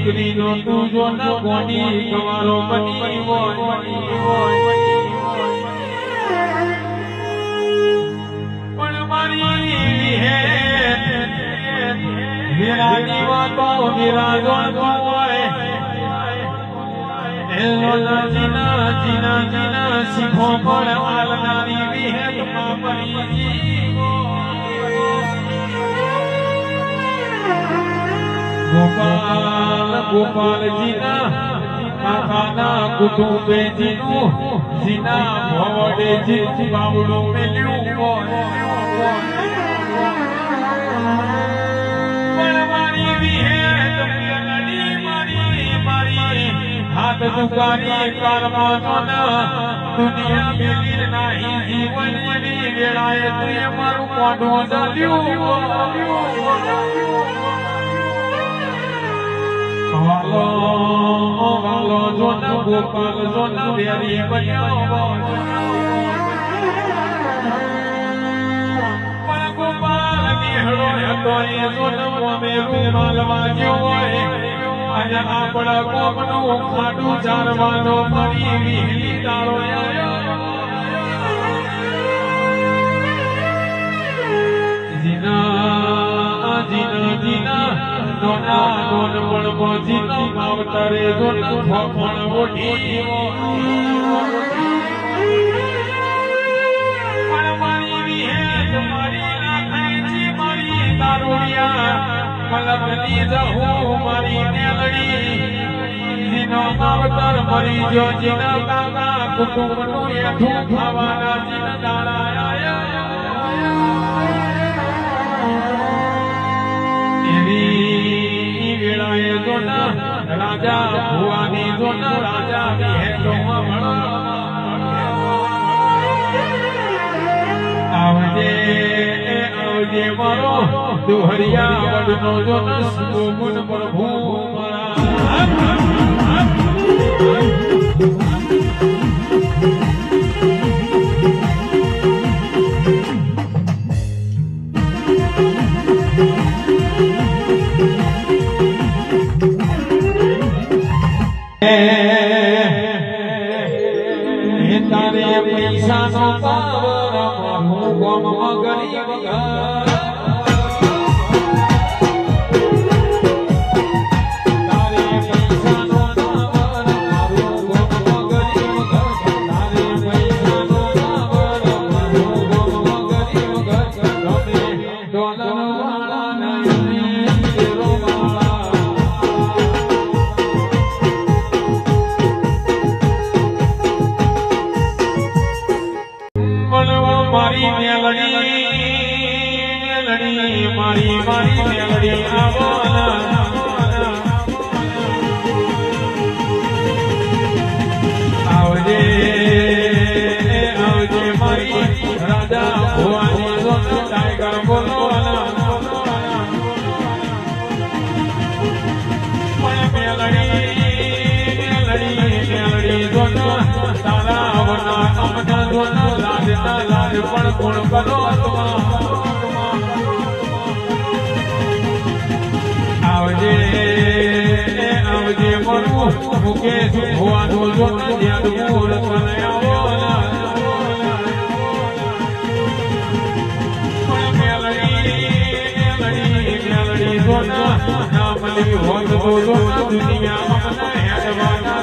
દીકરી નો તું જો ન કોની તમારો પતિ હોય પણ મારી હે વિરાની વાતો વિરાજો હોય એનો જીના જીના જીના શીખો પણ આલનારી વિહેત માં પરી गोपाल गोपाल जीना काकाना कुटुंबे जीनु जीना भवडे जी बावड़ो मेल्यू पण मारी विहेत मेलडी मारी हाथ दुकारी कर्मनो ना दुनिया मेली नाही जीवन ની વેળાએ તું મારું કોડું ચાલ્યું વાલો વાલો જોન ગોપાલ જોન વેરી બન્યો પણ ગોપાલ નિહળો હતો એ જોન મોમે રૂમાલ વાગ્યો હોય અને આપણા કોમનું ખાટું ચારવાનો મરી વિહલી તારો આયો જીના જીના જીના નોના નોન પણ બોજીનો માવતરે જોન ફફણ ઓઢી પણ મારી વિહેત મારી રાખી મારી દારૂડિયા મલકની જહુ મારી મેલડી જીનો માવતર મરી જો જીના કાકા કુટુંબનું એઠું ખાવાના જીન દાડા એવી વેળાએ જોના રાજા ભુવાની જોના રાજા વિહેટોમાં મળો આવજે મારો દુહરિયા વડનો જોનસ ગોમુન પ્રભુ તારે પૈસા નો પાવર મારું ગોમમાં ગરીબ મારી મેલડી આવો આવજે મારી રાજા ભુવાની ટાઈગર બોલો મેલડી જોનો તારા વના અમના જોનો લાડના લાડ પણ ગુણ કરો આવજે મરું મુકેશ ભુવાનો જોનો જ્યાં મૂળ તને આવો મેલડી જોના નામ લી હોત તો દુનિયામાં મને હેડવાના